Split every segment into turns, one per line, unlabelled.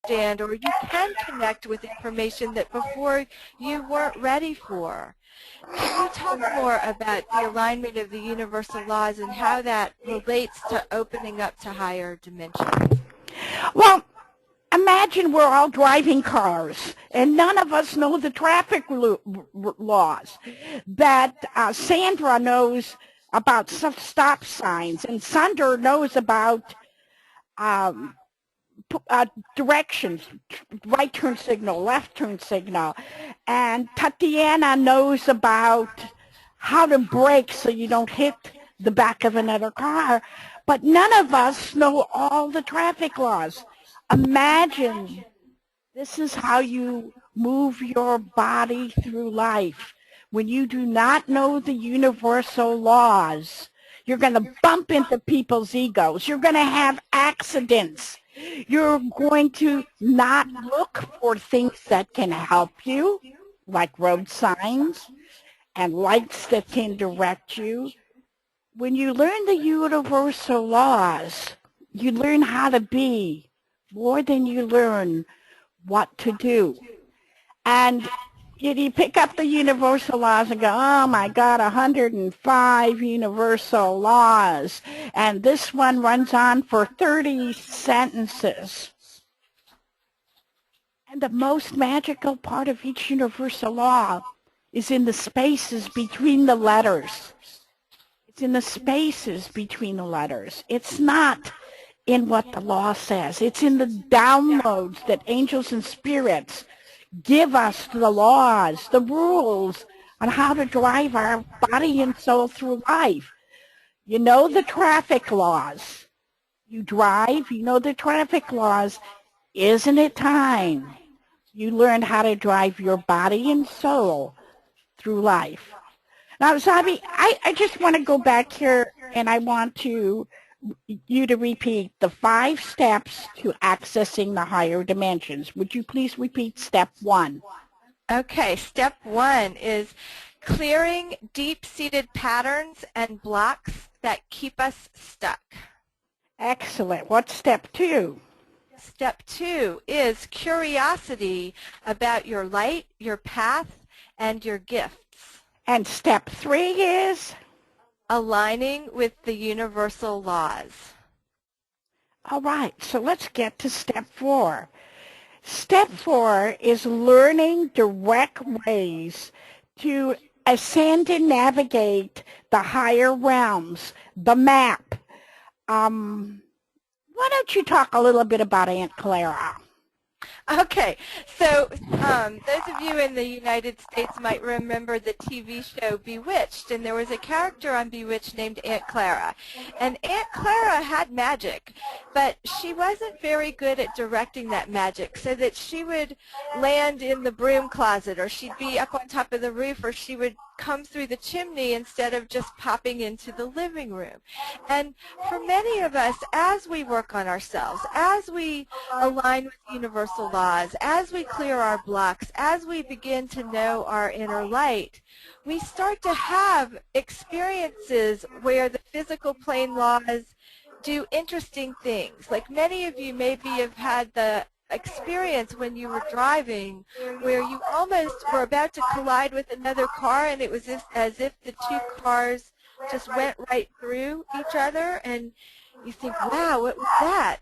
understand, or you can connect with information that before you weren't ready for. Can you talk more about the alignment of the universal laws and how that relates to opening up to higher dimensions?
Well, imagine we're all driving cars, and none of us know the traffic laws. That Sandra knows about stop signs, and Sunder knows about um, directions, right turn signal, left turn signal, and Tatiana knows about how to brake so you don't hit the back of another car, but none of us know all the traffic laws. Imagine this is how you move your body through life. When you do not know the universal laws, you're going to bump into people's egos. You're going to have accidents. You're going to not look for things that can help you, like road signs and lights that can direct you. When you learn the universal laws, you learn how to be more than you learn what to do. And you pick up the universal laws and go, oh my God, 105 universal laws. And this one runs on for 30 sentences. And the most magical part of each universal law is in the spaces between the letters. It's in the spaces between the letters. It's not in what the law says. It's in the downloads that angels and spirits give us, the laws, the rules on how to drive our body and soul through life. You know the traffic laws. You drive, you know the traffic laws. Isn't it time you learned how to drive your body and soul through life? Now, Zabe, I just want to go back here, and I want you to repeat the 5 steps to accessing the higher dimensions. Would you please repeat step 1?
Okay, step 1 is clearing deep-seated patterns and blocks that keep us stuck.
Excellent. What's step 2?
Step 2 is curiosity about your light, your path, and your gifts.
And step 3 is?
Aligning with the universal laws.
All right, so let's get to step 4. Step 4 is learning direct ways to ascend and navigate the higher realms, the map. Why don't you talk a little bit about Aunt Clara?
Okay, so those of you in the United States might remember the TV show Bewitched, and there was a character on Bewitched named Aunt Clara. And Aunt Clara had magic, but she wasn't very good at directing that magic, so that she would land in the broom closet, or she'd be up on top of the roof, or she would come through the chimney instead of just popping into the living room. And for many of us, as we work on ourselves, as we align with universal laws, as we clear our blocks, as we begin to know our inner light, we start to have experiences where the physical plane laws do interesting things. Like many of you maybe have had the experience when you were driving where you almost were about to collide with another car, and it was as if the 2 cars just went right through each other, and you think, wow, what was that?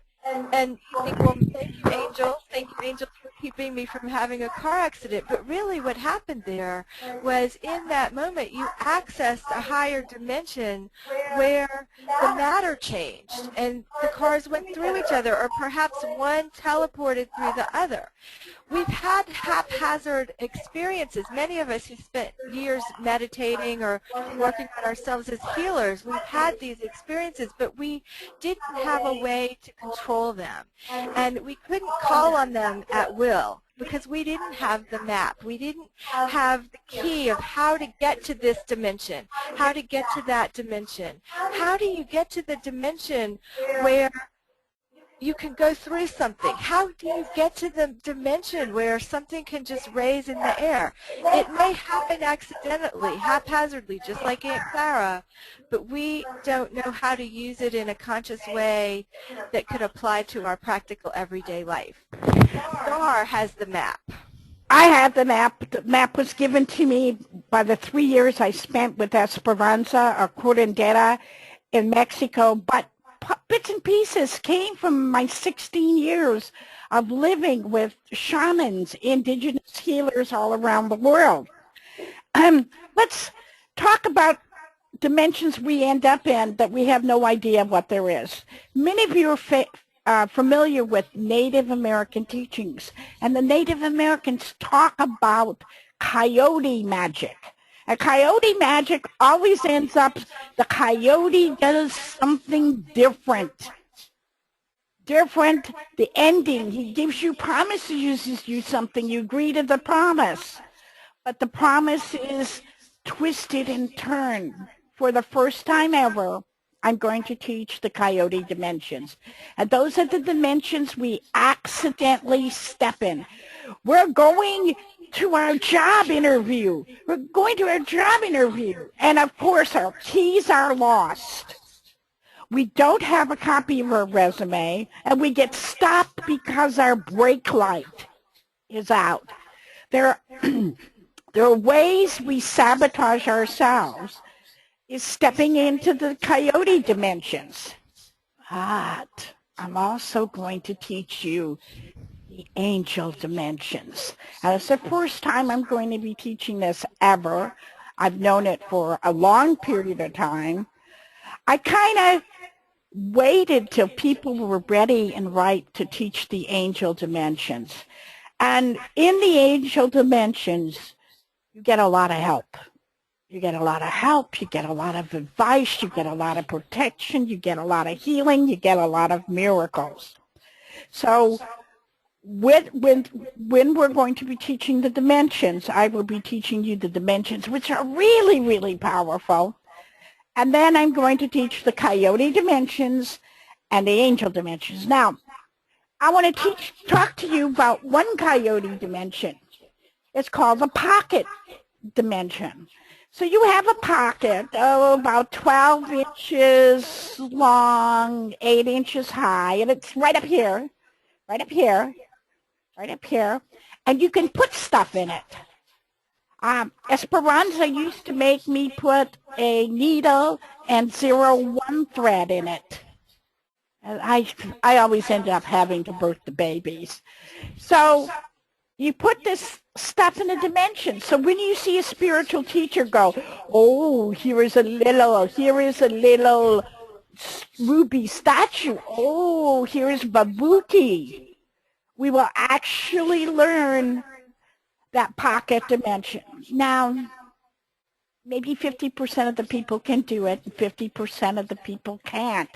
And you think, well, thank you, angels, for keeping me from having a car accident. But really what happened there was in that moment you accessed a higher dimension where the matter changed and the cars went through each other, or perhaps one teleported through the other. We've had haphazard experiences. Many of us who spent years meditating or working on ourselves as healers, we've had these experiences, but we didn't have a way to control them. And we couldn't call on them at will because we didn't have the map. We didn't have the key of how to get to this dimension, how to get to that dimension. How do you get to the dimension where you can go through something. How do you get to the dimension where something can just raise in the air? It may happen accidentally, haphazardly, just like Aunt Clara, but we don't know how to use it in a conscious way that could apply to our practical everyday life. Starr has the map.
I have the map. The map was given to me by the 3 years I spent with Esperanza or Curandera in Mexico, but bits and pieces came from my 16 years of living with shamans, indigenous healers all around the world. Let's talk about dimensions we end up in that we have no idea what there is. Many of you are familiar with Native American teachings, and the Native Americans talk about coyote magic. And coyote magic always ends up, the coyote does something different. The ending, he gives you promises you something, you agree to the promise. But the promise is twisted and turned. For the first time ever, I'm going to teach the coyote dimensions. And those are the dimensions we accidentally step in. We're going to our job interview. And of course, our keys are lost. We don't have a copy of our resume, and we get stopped because our brake light is out. There are ways we sabotage ourselves, is stepping into the coyote dimensions. But I'm also going to teach you the angel dimensions. And it's the first time I'm going to be teaching this ever. I've known it for a long period of time. I kind of waited till people were ready and right to teach the angel dimensions. And in the angel dimensions, you get a lot of help. You get a lot of help, you get a lot of advice, you get a lot of protection, you get a lot of healing, you get a lot of miracles. So when we're going to be teaching the dimensions, I will be teaching you the dimensions, which are really, really powerful. And then I'm going to teach the coyote dimensions and the angel dimensions. Now, I want to talk to you about one coyote dimension. It's called the pocket dimension. So you have a pocket, about 12 inches long, 8 inches high, and it's right up here, and you can put stuff in it. Esperanza used to make me put a needle and 0-1 thread in it. And I always ended up having to birth the babies. So you put this stuff in a dimension. So when you see a spiritual teacher go, oh, here is a little ruby statue. Oh, here is Babuti. We will actually learn that pocket dimension. Now, maybe 50% of the people can do it, and 50% of the people can't.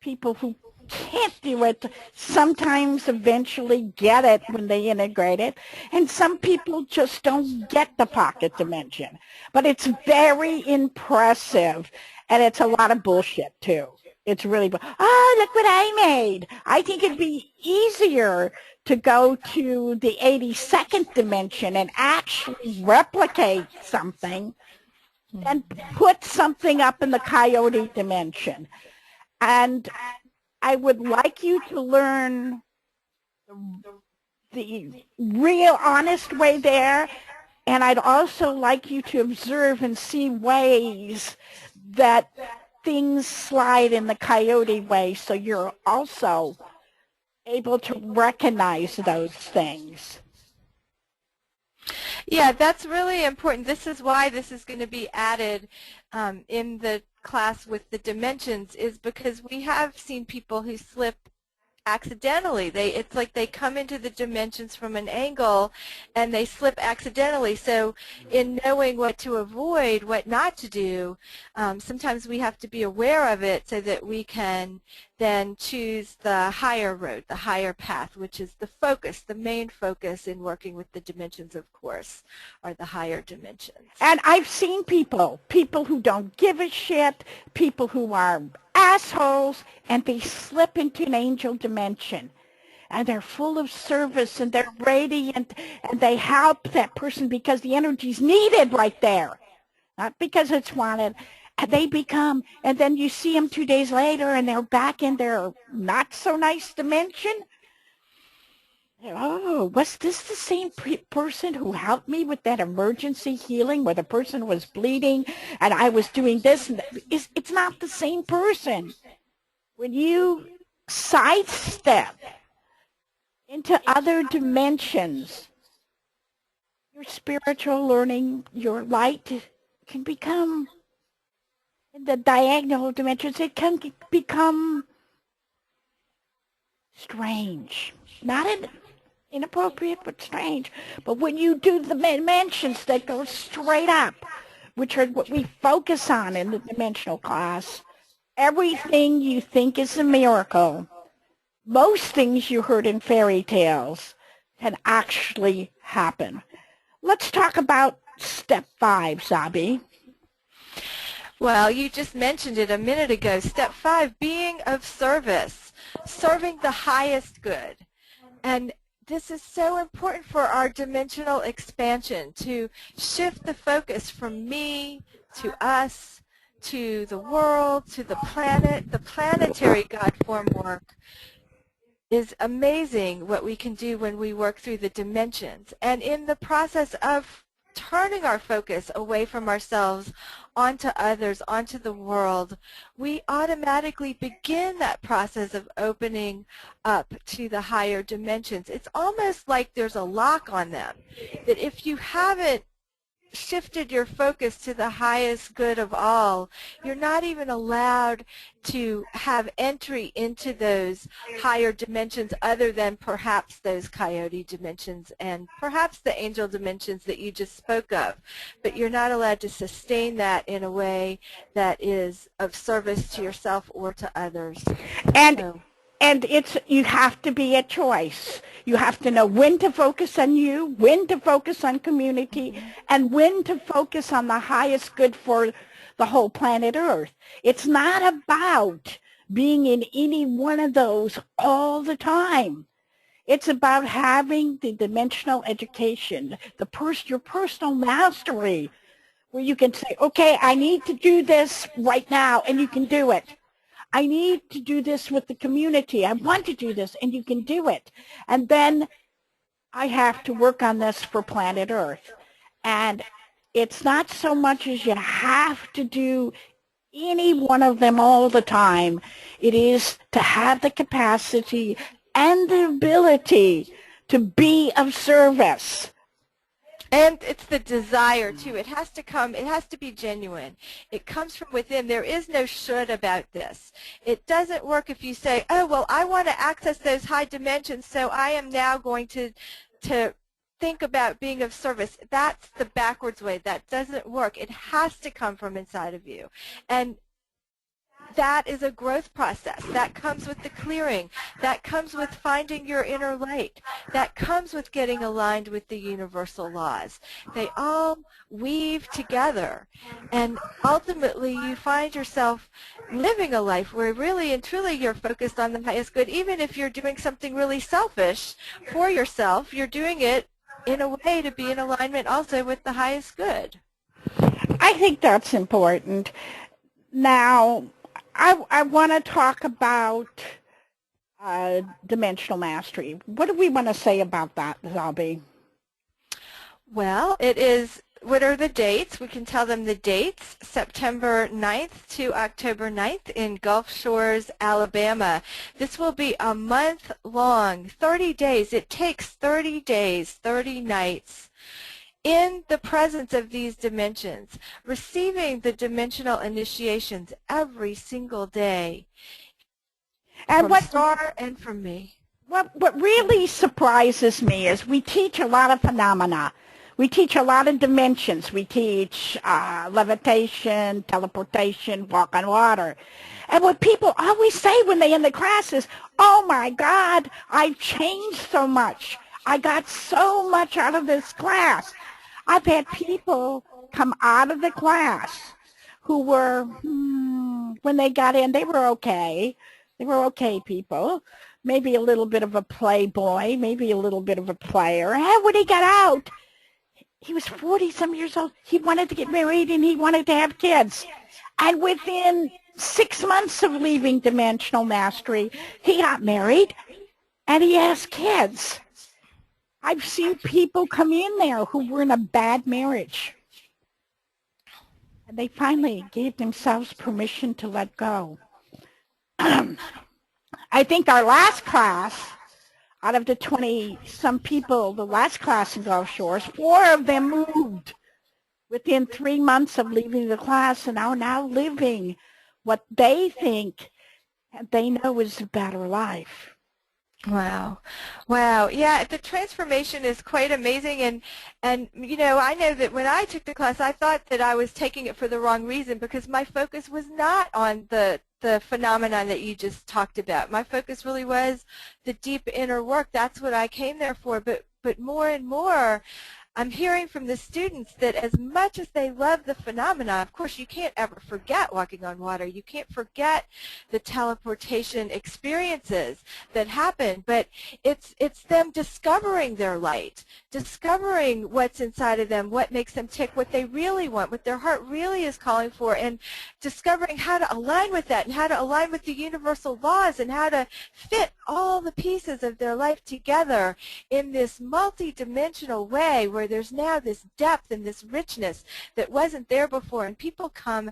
People who can't do it sometimes eventually get it when they integrate it, and some people just don't get the pocket dimension. But it's very impressive, and it's a lot of bullshit too. It's really, oh, look what I made. I think it'd be easier to go to the 82nd dimension and actually replicate something than put something up in the coyote dimension. And I would like you to learn the real honest way there, and I'd also like you to observe and see ways that things slide in the coyote way, so you're also able to recognize those things.
Yeah, that's really important. This is why this is going to be added in the class with the dimensions, is because we have seen people who slip accidentally. It's like they come into the dimensions from an angle and they slip accidentally. So in knowing what to avoid, what not to do, sometimes we have to be aware of it so that we can then choose the higher road, the higher path, which is the focus, the main focus in working with the dimensions, of course, are the higher dimensions.
And I've seen people who don't give a shit, people who are assholes, and they slip into an angel dimension. And they're full of service, and they're radiant, and they help that person because the energy's needed right there, not because it's wanted. And they become, and then you see them 2 days later, and they're back in their not so nice dimension. Oh, was this the same person who helped me with that emergency healing where the person was bleeding and I was doing this? And it's not the same person. When you sidestep into other dimensions, your spiritual learning, your light can become, in the diagonal dimensions, it can become strange. Not inappropriate, but strange. But when you do the dimensions that go straight up, which are what we focus on in the dimensional class, everything you think is a miracle, most things you heard in fairy tales, can actually happen. Let's talk about step 5, Zabe.
Well, you just mentioned it a minute ago. Step 5, being of service, serving the highest good. And this is so important for our dimensional expansion, to shift the focus from me to us, to the world, to the planet. The planetary God form work is amazing, what we can do when we work through the dimensions. And in the process of turning our focus away from ourselves onto others, onto the world, we automatically begin that process of opening up to the higher dimensions. It's almost like there's a lock on them, that if you haven't shifted your focus to the highest good of all, you're not even allowed to have entry into those higher dimensions other than perhaps those coyote dimensions and perhaps the angel dimensions that you just spoke of. But you're not allowed to sustain that in a way that is of service to yourself or to others.
And you have to be a choice. You have to know when to focus on you, when to focus on community, and when to focus on the highest good for the whole planet Earth. It's not about being in any one of those all the time. It's about having the dimensional education, your personal mastery, where you can say, okay, I need to do this right now, and you can do it. I need to do this with the community. I want to do this, and you can do it. And then I have to work on this for planet Earth. And it's not so much as you have to do any one of them all the time. It is to have the capacity and the ability to be of service.
And it's the desire, too. It has to come, it has to be genuine. It comes from within. There is no should about this. It doesn't work if you say, oh, well, I want to access those high dimensions, so I am now going to think about being of service. That's the backwards way. That doesn't work. It has to come from inside of you. And that is a growth process. That comes with the clearing. That comes with finding your inner light. That comes with getting aligned with the universal laws. They all weave together. And ultimately, you find yourself living a life where really and truly you're focused on the highest good. Even if you're doing something really selfish for yourself, you're doing it in a way to be in alignment also with the highest good.
I think that's important. Now, I want to talk about dimensional mastery. What do we want to say about that, Zabe?
Well, it is, what are the dates? We can tell them the dates, September 9th to October 9th in Gulf Shores, Alabama. This will be a month long, 30 days. It takes 30 days, 30 nights in the presence of these dimensions, receiving the dimensional initiations every single day, and from Starr and from me.
What really surprises me is we teach a lot of phenomena. We teach a lot of dimensions. We teach levitation, teleportation, walk on water. And what people always say when they end the class is, oh my God, I've changed so much. I got so much out of this class. I've had people come out of the class who were, when they got in, they were okay. They were okay people. Maybe a little bit of a playboy, maybe a little bit of a player. And when he got out, he was 40-some years old. He wanted to get married and he wanted to have kids. And within 6 months of leaving Dimensional Mastery, he got married and he has kids. I've seen people come in there who were in a bad marriage. And they finally gave themselves permission to let go. I think our last class, out of the 20-some people, the last class in Gulf Shores, 4 of them moved within 3 months of leaving the class and are now living what they think and they know is a better life.
Wow. Wow. Yeah, the transformation is quite amazing, and you know, I know that when I took the class, I thought that I was taking it for the wrong reason because my focus was not on the phenomenon that you just talked about. My focus really was the deep inner work. That's what I came there for, but more and more I'm hearing from the students that as much as they love the phenomena, of course you can't ever forget walking on water. You can't forget the teleportation experiences that happen, but it's them discovering their light, discovering what's inside of them, what makes them tick, what they really want, what their heart really is calling for, and discovering how to align with that and how to align with the universal laws and how to fit all the pieces of their life together in this multi-dimensional way where there's now this depth and this richness that wasn't there before, and people come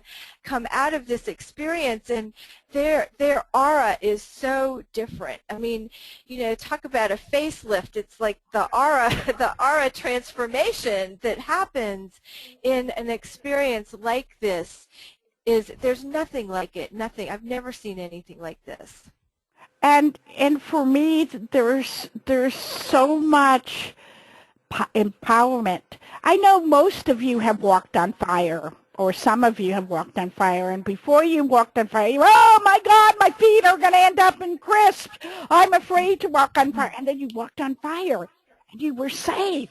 out of this experience and their aura is so different. I mean, you know, talk about a facelift. It's like the aura transformation that happens in an experience like this there's nothing like it. Nothing. I've never seen anything like this.
And for me, there's so much empowerment. I know most of you have walked on fire, or some of you have walked on fire, and before you walked on fire, you were, oh my God, my feet are going to end up in crisp. I'm afraid to walk on fire. And then you walked on fire, and you were safe.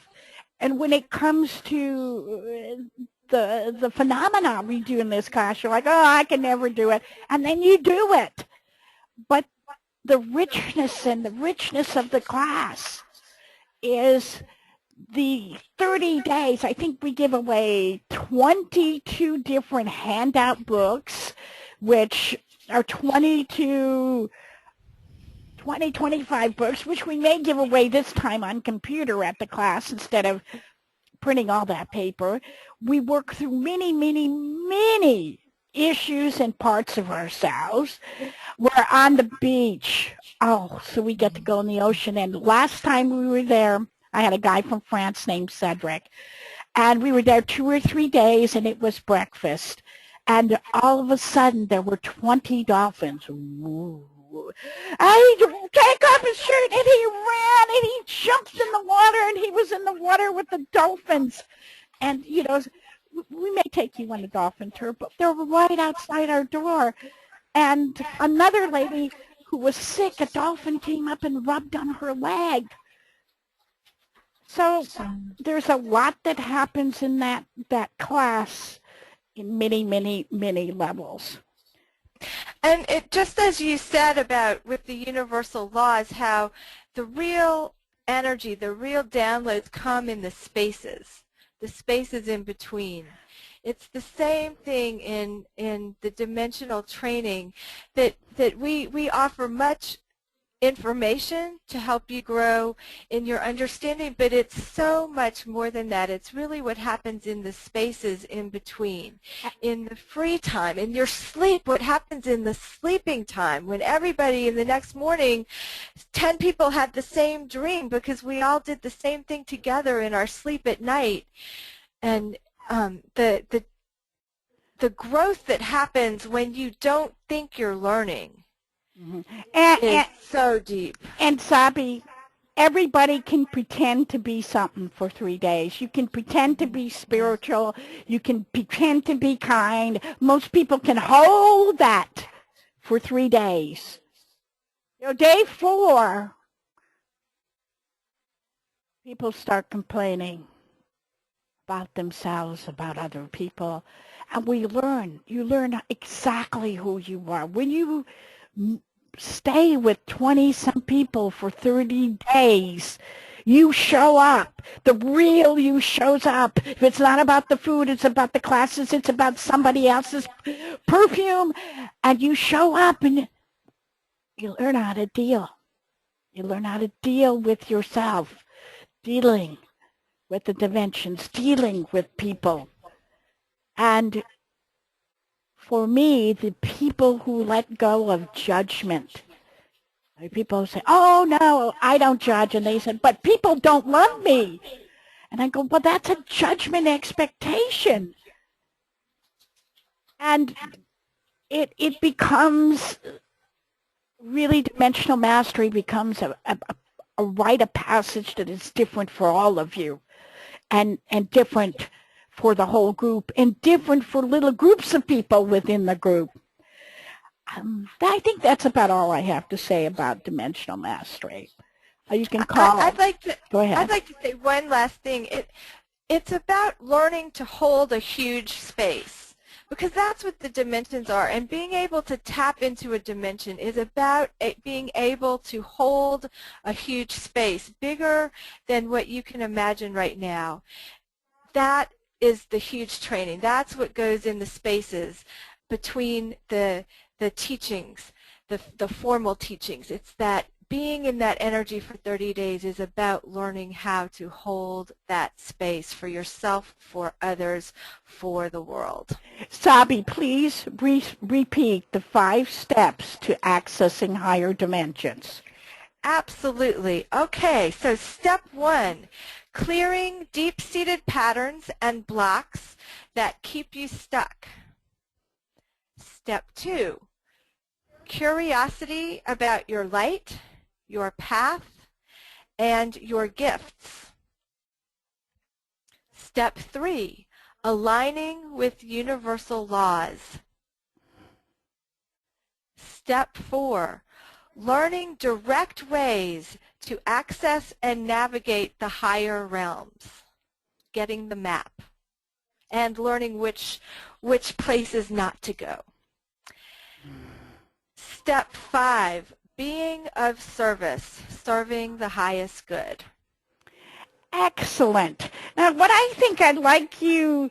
And when it comes to the phenomena we do in this class, you're like, oh, I can never do it. And then you do it. But the richness of the class is the 30 days. I think we give away 22 different handout books, which are 25 books, which we may give away this time on computer at the class instead of printing all that paper. We work through many issues and parts of ourselves. We're on the beach. Oh, so we get to go in the ocean. And last time we were there, I had a guy from France named Cedric. And we were there 2 or 3 days, and it was breakfast. And all of a sudden, there were 20 dolphins. Ooh. I take off his shirt, and he ran, and he jumped in the water, and he was in the water with the dolphins. And, you know, we may take you on a dolphin tour, but they're right outside our door. And another lady who was sick, a dolphin came up and rubbed on her leg. So there's a lot that happens in that class in many levels.
And it just as you said about with the universal laws, how the real energy, the real downloads come in the spaces in between. It's the same thing in the dimensional training that we offer much information to help you grow in your understanding, but it's so much more than that. It's really what happens in the spaces in between, in the free time, in your sleep, what happens in the sleeping time when everybody in the next morning, 10 people had the same dream because we all did the same thing together in our sleep at night. And the growth that happens when you don't think you're learning.
Mm-hmm.
It's so deep.
And Zabe, everybody can pretend to be something for 3 days. You can pretend to be spiritual. You can pretend to be kind. Most people can hold that for 3 days. Day 4, people start complaining about themselves, about other people. And you learn exactly who you are. When you stay with 20-some people for 30 days, you show up. The real you shows up. If it's not about the food, it's about the classes, it's about somebody else's perfume, and you show up and you learn how to deal. You learn how to deal with yourself, dealing with the dimensions, dealing with people. And for me, the people who let go of judgment, people say, oh, no, I don't judge. And they said, but people don't love me. And I go, well, that's a judgment expectation. And it becomes, really, dimensional mastery becomes a rite of passage that is different for all of you, and different for the whole group, and different for little groups of people within the group. I think that's about all I have to say about dimensional mastery. You can call. Go ahead.
I'd like to say one last thing. It's about learning to hold a huge space, because that's what the dimensions are. And being able to tap into a dimension is about being able to hold a huge space, bigger than what you can imagine right now. That is the huge training. That's what goes in the spaces between the teachings, the formal teachings. It's that being in that energy for 30 days is about learning how to hold that space for yourself, for others, for the world.
Zabe, please repeat the 5 steps to accessing higher dimensions.
Absolutely. Okay, so step 1, clearing deep-seated patterns and blocks that keep you stuck. Step 2, curiosity about your light, your path, and your gifts. Step 3, aligning with universal laws. Step 4, learning direct ways to access and navigate the higher realms, getting the map, and learning which places not to go. Step 5, being of service, serving the highest good.
Excellent. Now, what I think I'd like you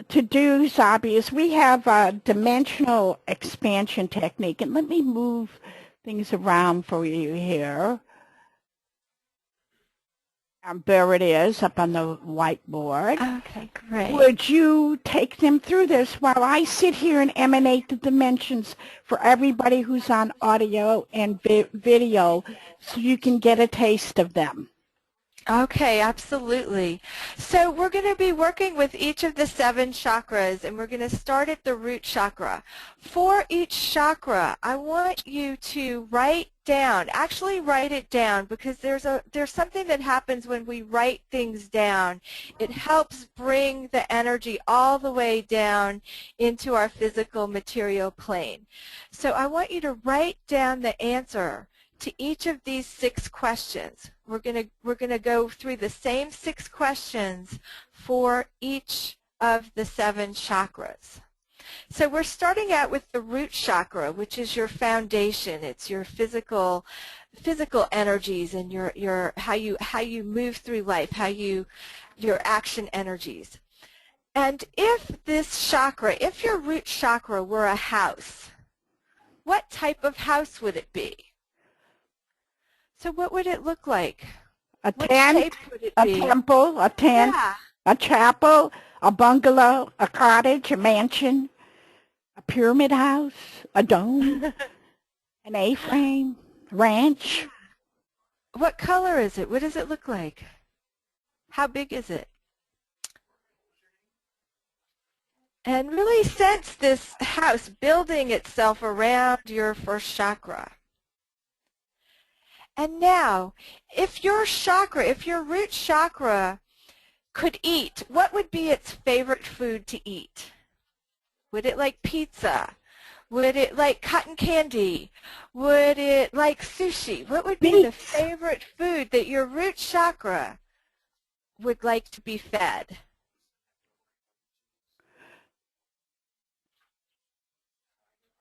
to do, Zabe, is we have a dimensional expansion technique, and let me move things around for you here. There it is, up on the whiteboard.
Okay, great.
Would you take them through this while I sit here and emanate the dimensions for everybody who's on audio and video, so you can get a taste of them?
Okay, absolutely. So we're going to be working with each of the 7 chakras, and we're going to start at the root chakra. For each chakra, I want you to actually write it down, because there's something that happens when we write things down. It helps bring the energy all the way down into our physical material plane. So I want you to write down the answer to each of these 6 questions. We're gonna go through the same 6 questions for each of the 7 chakras. So we're starting out with the root chakra, which is your foundation. It's your physical energies and your how you move through life, your action energies. And if your root chakra were a house, what type of house would it be? So what would it look like?
A tent, a temple, a tent,
yeah.
A chapel, a bungalow, a cottage, a mansion, a pyramid house, a dome, an A-frame, ranch.
What color is it? What does it look like? How big is it? And really sense this house building itself around your first chakra. And now, if your chakra, if your root chakra could eat, what would be its favorite food to eat? Would it like pizza? Would it like cotton candy? Would it like sushi? What would be the
Beets.
favorite food that your root chakra would like to be fed?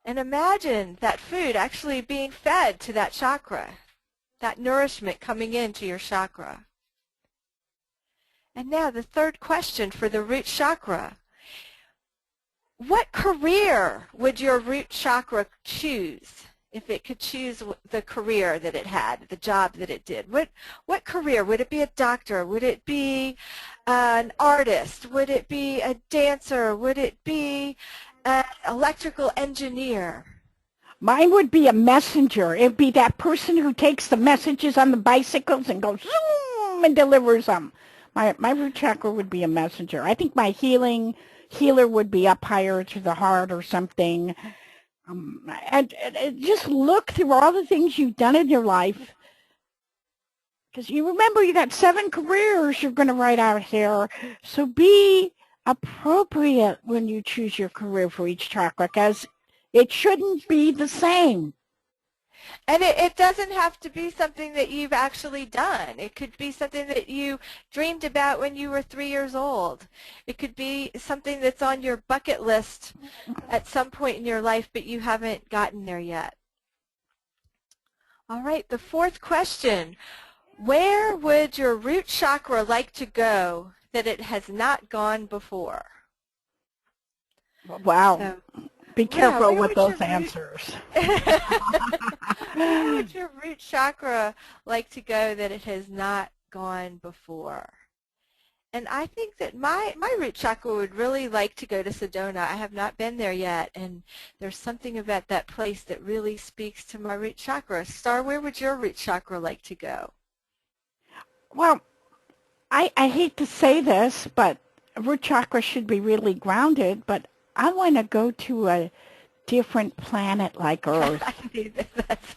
And imagine that food actually being fed to that chakra, that nourishment coming into your chakra. And now the third question for the root chakra. What career would your root chakra choose if it could choose the career that it had, the job that it did? What career? Would it be a doctor? Would it be an artist? Would it be a dancer? Would it be an electrical engineer?
Mine would be a messenger. It'd be that person who takes the messages on the bicycles and goes zoom and delivers them. My root chakra would be a messenger. I think my healer would be up higher to the heart or something. And just look through all the things you've done in your life. Because you remember you got 7 careers you're going to write out here. So be appropriate when you choose your career for each chakra, because it shouldn't be the same.
And it doesn't have to be something that you've actually done. It could be something that you dreamed about when you were 3 years old. It could be something that's on your bucket list at some point in your life, but you haven't gotten there yet. All right, the fourth question. Where would your root chakra like to go that it has not gone before?
Wow.
So,
be careful with those answers.
Where would your root chakra like to go that it has not gone before? And I think that my root chakra would really like to go to Sedona. I have not been there yet, and there's something about that place that really speaks to my root chakra. Starr, where would your root chakra like to go?
Well, I hate to say this, but root chakra should be really grounded, but I want to go to a different planet like Earth.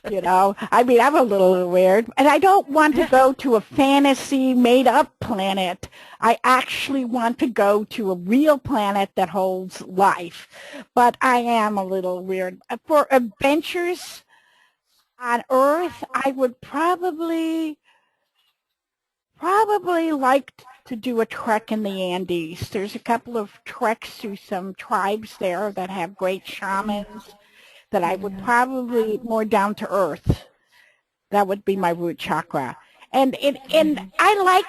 You know, I mean, I'm a little weird, and I don't want to go to a fantasy made-up planet. I actually want to go to a real planet that holds life, but I am a little weird. For adventures on Earth, I would probably like to do a trek in the Andes. There's a couple of treks through some tribes there that have great shamans that I would probably more down to earth. That would be my root chakra. And I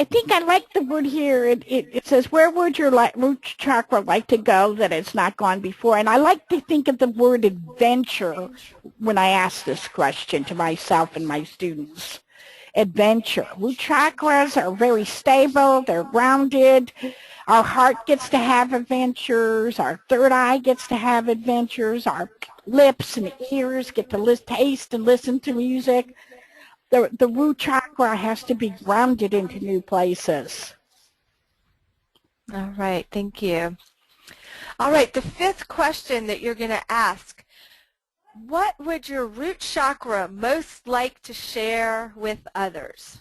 think I like the word here. It says, where would your root chakra like to go that it's not gone before? And I like to think of the word adventure when I ask this question to myself and my students. Adventure. Root chakras are very stable. They're grounded. Our heart gets to have adventures. Our third eye gets to have adventures. Our lips and ears get to taste and listen to music. The root chakra has to be grounded into new places.
All right, thank you. All right, the fifth question that you're going to ask. What would your root chakra most like to share with others?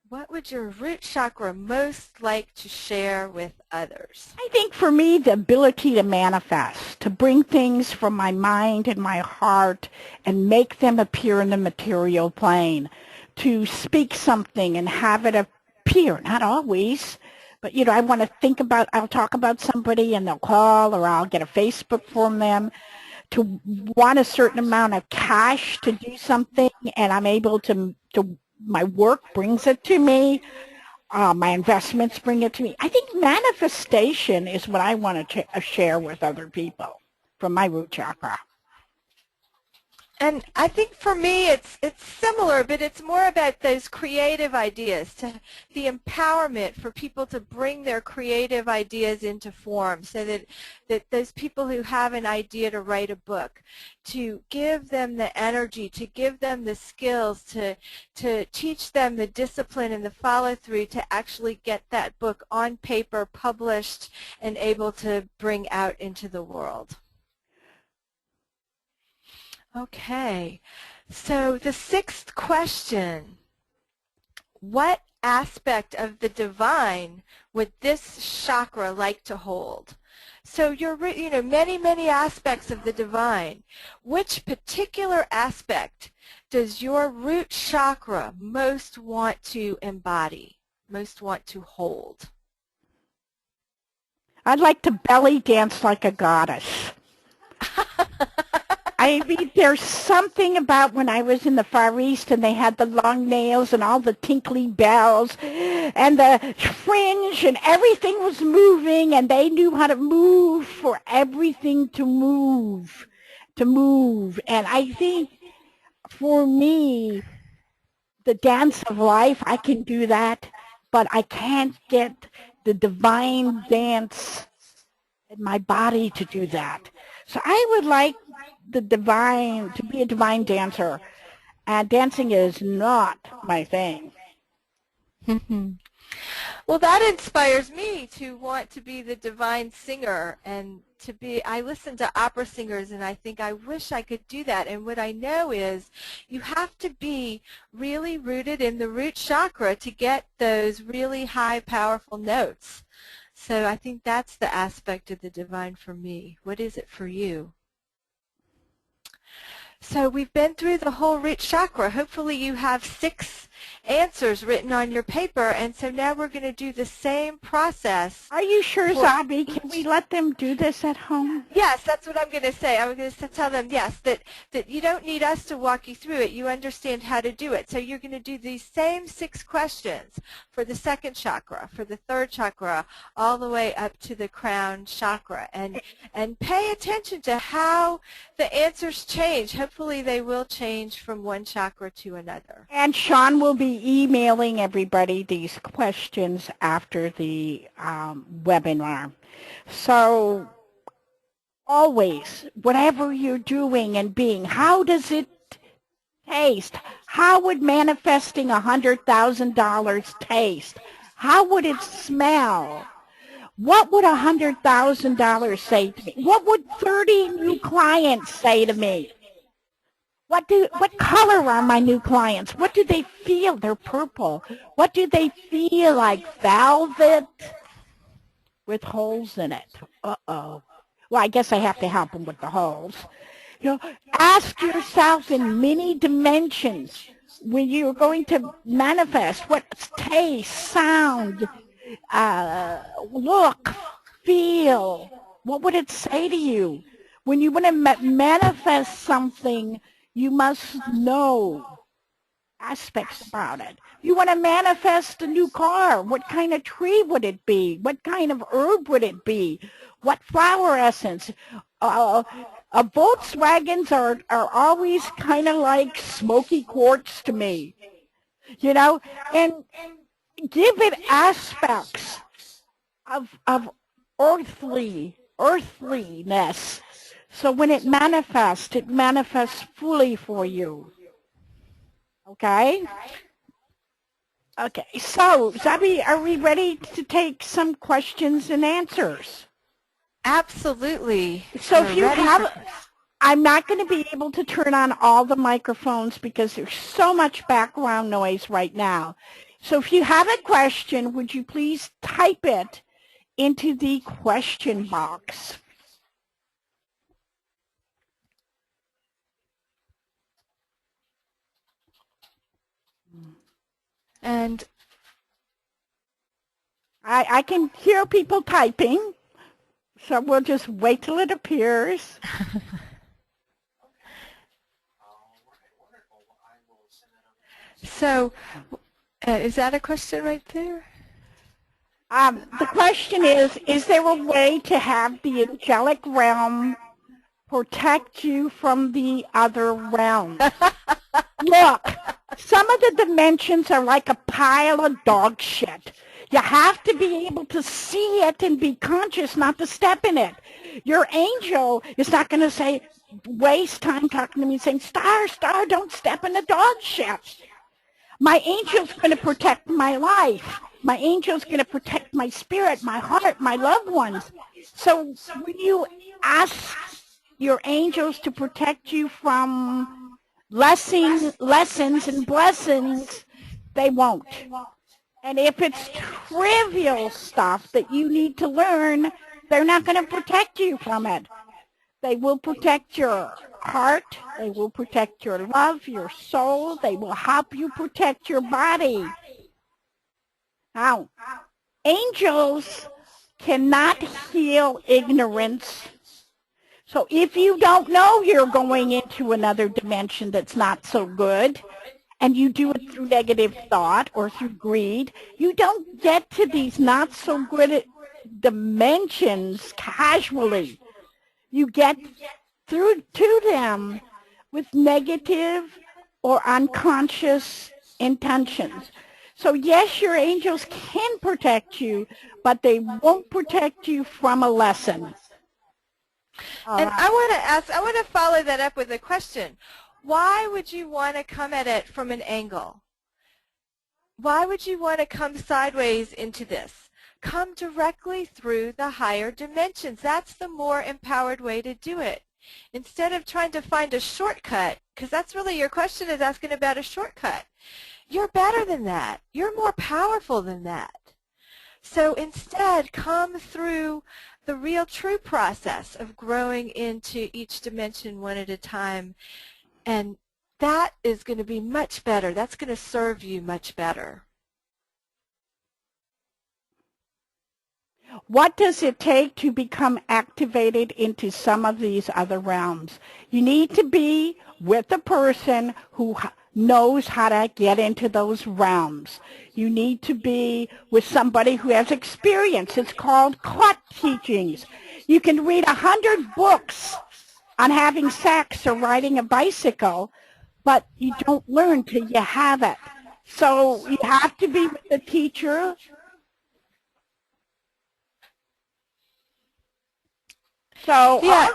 What would your root chakra most like to share with others?
I think for me, the ability to manifest, to bring things from my mind and my heart and make them appear in the material plane, to speak something and have it appear, not always, but, you know, I want to I'll talk about somebody and they'll call, or I'll get a Facebook from them, to want a certain amount of cash to do something, and I'm able to my work brings it to me, my investments bring it to me. I think manifestation is what I want to share with other people from my root chakra.
And I think for me it's similar, but it's more about those creative ideas, the empowerment for people to bring their creative ideas into form, so that those people who have an idea to write a book, to give them the energy, to give them the skills, to teach them the discipline and the follow-through to actually get that book on paper, published, and able to bring out into the world. Okay, So the sixth question, what aspect of the divine would this chakra like to hold? So many, many aspects of the divine. Which particular aspect does your root chakra most want to embody, most want to hold?
I'd like to belly dance like a goddess. I mean, there's something about when I was in the Far East and they had the long nails and all the tinkly bells and the fringe and everything was moving and they knew how to move for everything to move. And I think for me, the dance of life, I can do that, but I can't get the divine dance in my body to do that. So I would like the divine, to be a divine dancer, and dancing is not my thing.
Well, that inspires me to want to be the divine singer and I listen to opera singers and I think I wish I could do that. And what I know is you have to be really rooted in the root chakra to get those really high, powerful notes. So I think that's the aspect of the divine for me. What is it for you? So we've been through the whole root chakra. Hopefully you have 6 answers written on your paper, and so now we're going to do the same process.
Are you sure, Zabe? Can we let them do this at home?
Yes, that's what I'm going to say. I'm going to tell them, yes, that you don't need us to walk you through it. You understand how to do it. So you're going to do these same 6 questions for the second chakra, for the third chakra, all the way up to the crown chakra. And pay attention to how the answers change. Hopefully they will change from one chakra to another.
And Sean will be emailing everybody these questions after the webinar. So always, whatever you're doing and being, how does it taste? How would manifesting $100,000 taste? How would it smell? What would $100,000 say to me? What would 30 new clients say to me? What color are my new clients? What do they feel? They're purple. What do they feel like? Velvet with holes in it. Uh-oh. Well, I guess I have to help them with the holes. You know, ask yourself in many dimensions when you're going to manifest what taste, sound, look, feel. What would it say to you? When you want to manifest something, you must know aspects about it. You want to manifest a new car. What kind of tree would it be? What kind of herb would it be? What flower essence? Volkswagens are always kind of like smoky quartz to me, you know, and give it aspects of earthliness. So when it manifests fully for you. Okay? Okay, so Zabe, are we ready to take some questions and answers?
Absolutely.
So if you have, I'm not going to be able to turn on all the microphones because there's so much background noise right now. So if you have a question, would you please type it into the question box?
And
I can hear people typing, so we'll just wait till it appears.
So, is that a question right there?
The question is there a way to have the angelic realm protect you from the other realm? Look, some of the dimensions are like a pile of dog shit. You have to be able to see it and be conscious not to step in it. Your angel is not going to say, waste time talking to me saying, Starr, don't step in the dog shit. My angel's going to protect my life. My angel's going to protect my spirit, my heart, my loved ones. So when you ask your angels to protect you from lessons and blessings, they won't. And if it's trivial stuff that you need to learn, they're not going to protect you from it. They will protect your heart. They will protect your love, your soul. They will help you protect your body. Now, angels cannot heal ignorance. So if you don't know you're going into another dimension that's not so good, and you do it through negative thought or through greed, you don't get to these not so good dimensions casually. You get through to them with negative or unconscious intentions. So yes, your angels can protect you, but they won't protect you from a lesson.
And I want to follow that up with a question. Why would you want to come at it from an angle? Why would you want to come sideways into this? Come directly through the higher dimensions. That's the more empowered way to do it. Instead of trying to find a shortcut, because that's really your question is asking about a shortcut. You're better than that. You're more powerful than that. So instead, come through the real true process of growing into each dimension one at a time, and that is going to be much better. That's going to serve you much better.
What does it take to become activated into some of these other realms? You need to be with a person who knows how to get into those realms. You need to be with somebody who has experience. It's called clot teachings. You can read 100 books on having sex or riding a bicycle, but you don't learn till you have it. So you have to be with a teacher. So,
yeah.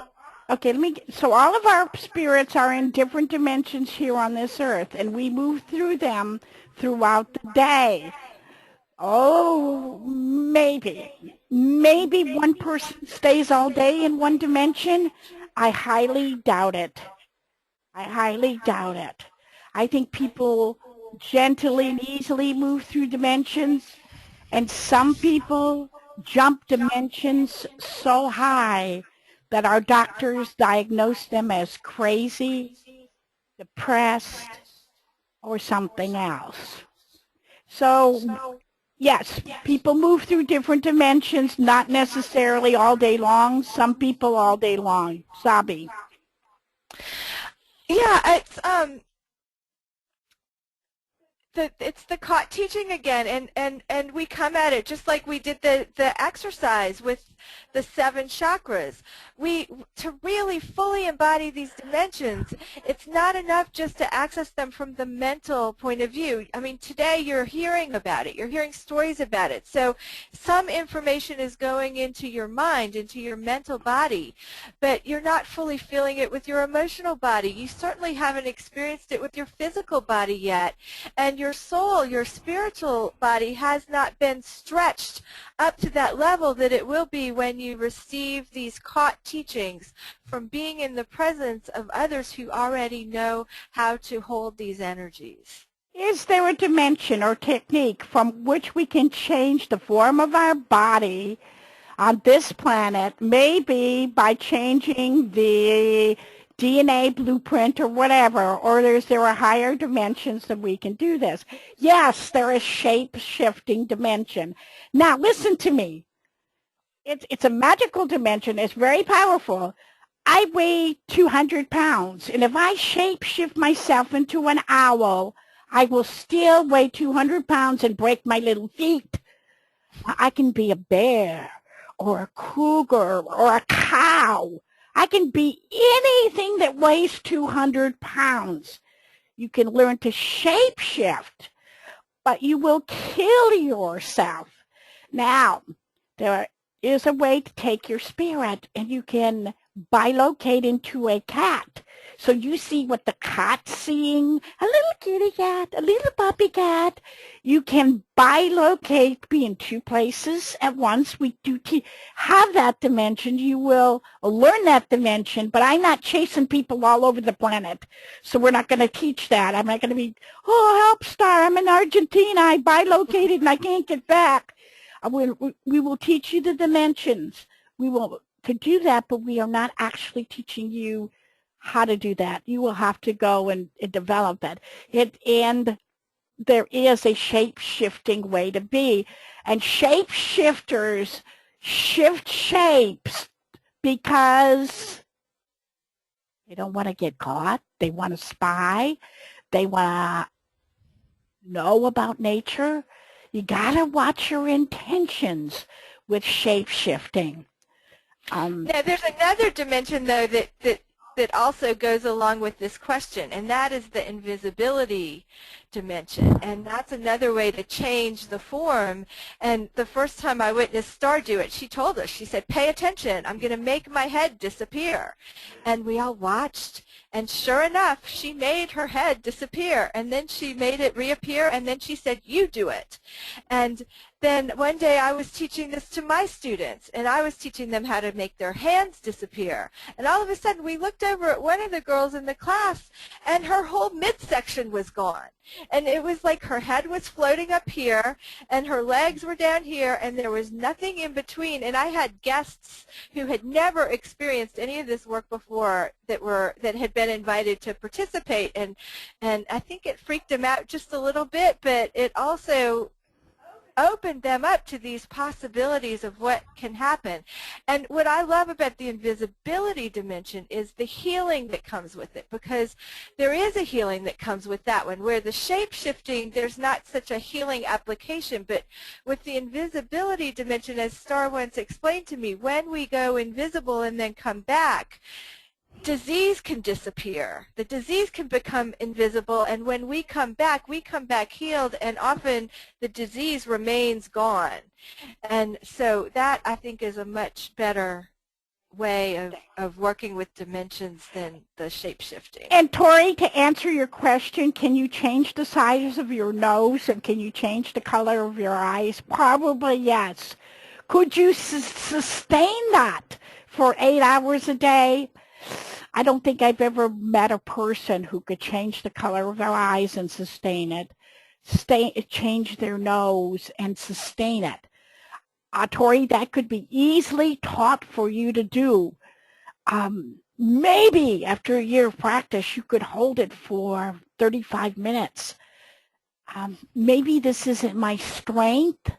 So all of our spirits are in different dimensions here on this earth, and we move through them throughout the day. Oh, maybe one person stays all day in one dimension. I highly doubt it. I think people gently and easily move through dimensions, and some people jump dimensions so high that our doctors diagnose them as crazy, depressed, or something else. So, yes, people move through different dimensions, not necessarily all day long. Some people all day long. Zabe.
Yeah, it's the caught teaching again, and we come at it just like we did the exercise with the 7 chakras. To really fully embody these dimensions, it's not enough just to access them from the mental point of view. I mean, today you're hearing about it. You're hearing stories about it. So some information is going into your mind, into your mental body, but you're not fully feeling it with your emotional body. You certainly haven't experienced it with your physical body yet, and your soul, your spiritual body, has not been stretched up to that level that it will be when you receive these caught teachings from being in the presence of others who already know how to hold these energies.
Is there a dimension or technique from which we can change the form of our body on this planet, maybe by changing the DNA blueprint or whatever, or is there a higher dimensions that we can do this? Yes, there is shape-shifting dimension. Now, listen to me. It's a magical dimension. It's very powerful. I weigh 200 pounds, and if I shape-shift myself into an owl, I will still weigh 200 pounds and break my little feet. I can be a bear or a cougar or a cow. I can be anything that weighs 200 pounds. You can learn to shape-shift, but you will kill yourself. Now, there is a way to take your spirit, and you can bilocate into a cat. So you see what the cat's seeing, a little kitty cat, a little puppy cat. You can bilocate, be in two places at once. We do have that dimension. You will learn that dimension, but I'm not chasing people all over the planet. So we're not going to teach that. I'm not going to be, oh, help, Starr, I'm in Argentina. I bilocated and I can't get back. We will teach you the dimensions. We will to do that, but we are not actually teaching you how to do that. You will have to go and develop it. And there is a shape-shifting way to be. And shape-shifters shift shapes because they don't want to get caught. They want to spy. They want to know about nature. You got to watch your intentions with shape-shifting.
Now, there's another dimension, though, that also goes along with this question, and that is the invisibility dimension. And that's another way to change the form. And the first time I witnessed Starr do it, she told us, she said, pay attention, I'm going to make my head disappear. And we all watched, and sure enough, she made her head disappear, and then she made it reappear, and then she said, you do it. And then one day I was teaching this to my students, and I was teaching them how to make their hands disappear. And all of a sudden we looked over at one of the girls in the class, and her whole midsection was gone. And it was like her head was floating up here, and her legs were down here, and there was nothing in between. And I had guests who had never experienced any of this work before that had been invited to participate, and I think it freaked them out just a little bit, but it also opened them up to these possibilities of what can happen. And what I love about the invisibility dimension is the healing that comes with it, because there is a healing that comes with that one, where the shape-shifting, there's not such a healing application, but with the invisibility dimension, as Starr once explained to me, when we go invisible and then come back, disease can disappear. The disease can become invisible, and when we come back healed, and often the disease remains gone. And so that, I think, is a much better way of working with dimensions than the shape-shifting.
And Tori, to answer your question, can you change the size of your nose, and can you change the color of your eyes? Probably yes. Could you sustain that for 8 hours a day? I don't think I've ever met a person who could change the color of their eyes and sustain it, change their nose and sustain it. Tori, that could be easily taught for you to do. Maybe after a year of practice, you could hold it for 35 minutes. Maybe this isn't my strength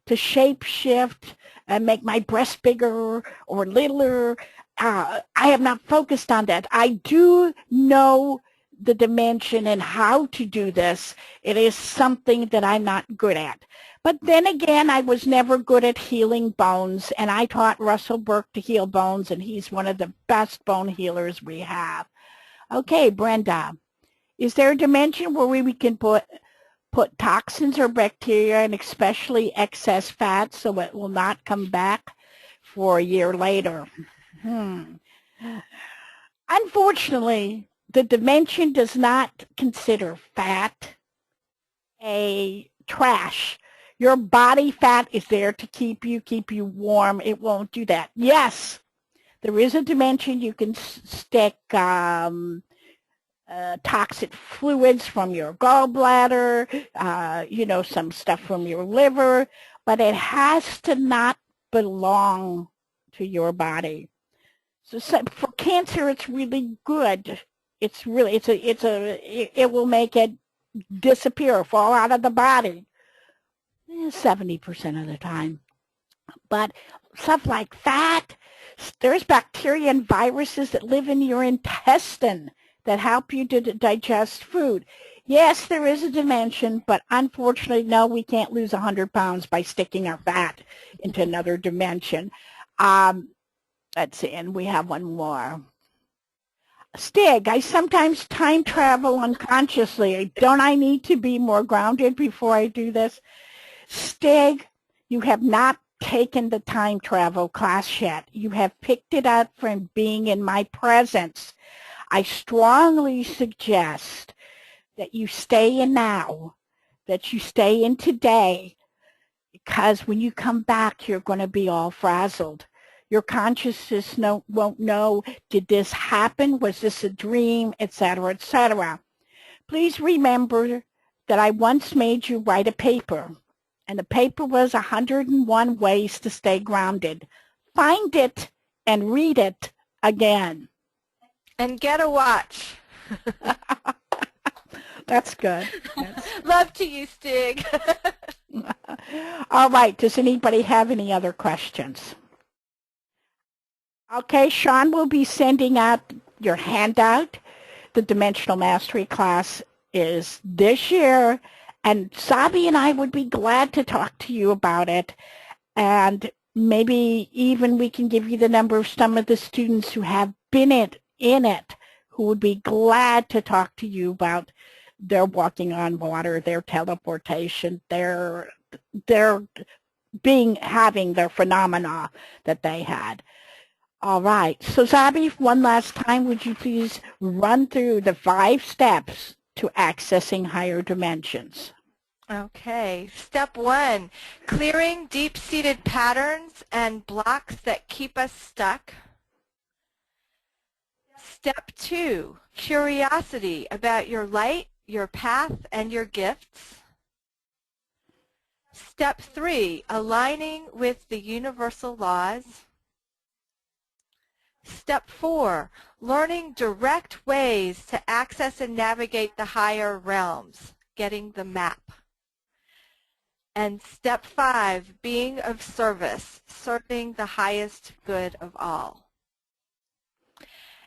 to shape shift and make my breast bigger or littler. I have not focused on that. I do know the dimension and how to do this. It is something that I'm not good at. But then again, I was never good at healing bones, and I taught Russell Burke to heal bones, and he's one of the best bone healers we have. Okay, Brenda, is there a dimension where we can put toxins or bacteria, and especially excess fat, so it will not come back for a year later? Unfortunately, the dimension does not consider fat a trash. Your body fat is there to keep you warm. It won't do that. Yes, there is a dimension you can stick toxic fluids from your gallbladder, some stuff from your liver, but it has to not belong to your body. So for cancer, it's really good. It will make it disappear, fall out of the body 70% of the time. But stuff like fat, there's bacteria and viruses that live in your intestine that help you to digest food. Yes, there is a dimension, but unfortunately, no, we can't lose 100 pounds by sticking our fat into another dimension. Let's see, and we have one more. Stig, I sometimes time travel unconsciously. Don't I need to be more grounded before I do this? Stig, you have not taken the time travel class yet. You have picked it up from being in my presence. I strongly suggest that you stay in now, that you stay in today, because when you come back, you're going to be all frazzled. Your consciousness won't know, did this happen? Was this a dream? Etc., etc. Please remember that I once made you write a paper, and the paper was 101 ways to stay grounded. Find it and read it again.
And get a watch.
That's good.
Love to you, Stig.
All right. Does anybody have any other questions? Okay, Sean will be sending out your handout. The Dimensional Mastery class is this year, and Zabe and I would be glad to talk to you about it. And maybe even we can give you the number of some of the students who have been in it, who would be glad to talk to you about their walking on water, their teleportation, their having their phenomena that they had. All right. So Zabe, one last time, would you please run through the 5 steps to accessing higher dimensions?
Okay. Step 1, clearing deep-seated patterns and blocks that keep us stuck. Step 2, curiosity about your light, your path, and your gifts. Step 3, aligning with the universal laws. Step 4, learning direct ways to access and navigate the higher realms, getting the map. And step 5, being of service, serving the highest good of all.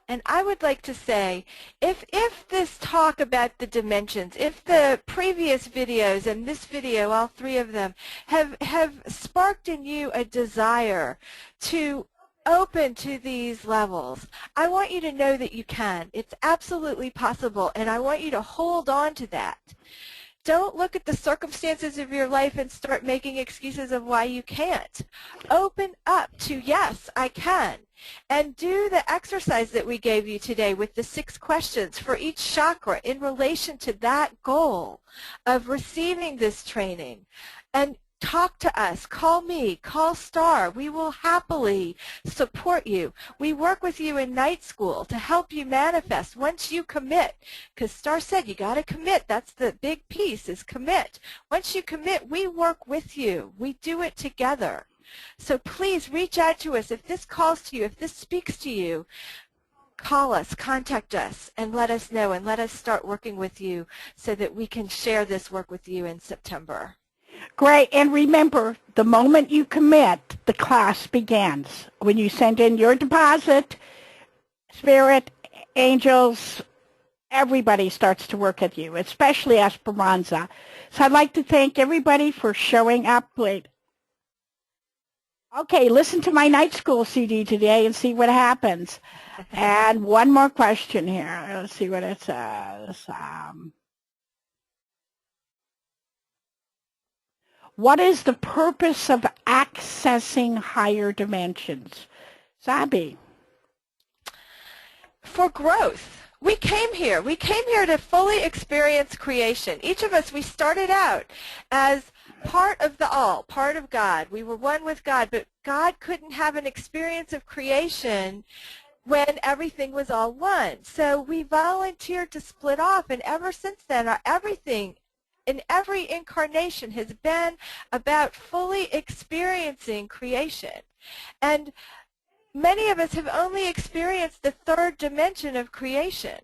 And I would like to say, if this talk about the dimensions, if the previous videos and this video, all 3 of them, have sparked in you a desire to open to these levels, I want you to know that you can. It's absolutely possible, and I want you to hold on to that. Don't look at the circumstances of your life and start making excuses of why you can't. Open up to, yes, I can. And do the exercise that we gave you today with the 6 questions for each chakra in relation to that goal of receiving this training. And talk to us. Call me. Call Starr. We will happily support you. We work with you in night school to help you manifest once you commit. Because Starr said you got to commit. That's the big piece, is commit. Once you commit, we work with you. We do it together. So please reach out to us. If this calls to you, if this speaks to you, call us, contact us, and let us know, and let us start working with you so that we can share this work with you in September.
Great. And remember, the moment you commit, the class begins. When you send in your deposit, Spirit, angels, everybody starts to work with you, especially Esperanza. So I'd like to thank everybody for showing up. Wait. Okay, listen to my night school CD today and see what happens. And one more question here. Let's see what it says. What is the purpose of accessing higher dimensions? Zabe.
For growth. We came here. We came here to fully experience creation. Each of us, we started out as part of the all, part of God. We were one with God, but God couldn't have an experience of creation when everything was all one. So we volunteered to split off, and ever since then, everything in every incarnation has been about fully experiencing creation. And many of us have only experienced the 3rd dimension of creation,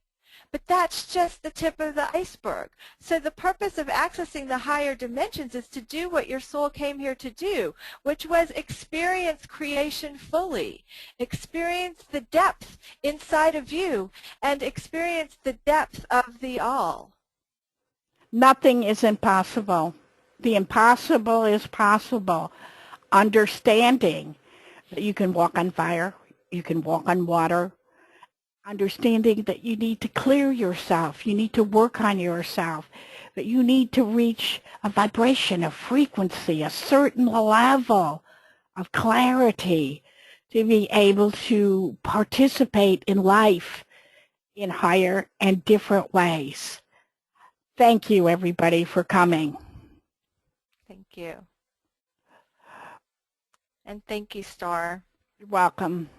but that's just the tip of the iceberg. So the purpose of accessing the higher dimensions is to do what your soul came here to do, which was experience creation fully, experience the depth inside of you, and experience the depth of the all.
Nothing is impossible. The impossible is possible. Understanding that you can walk on fire, you can walk on water. Understanding that you need to clear yourself, you need to work on yourself, that you need to reach a vibration, a frequency, a certain level of clarity to be able to participate in life in higher and different ways. Thank you, everybody, for coming.
Thank you. And thank you, Starr.
You're welcome.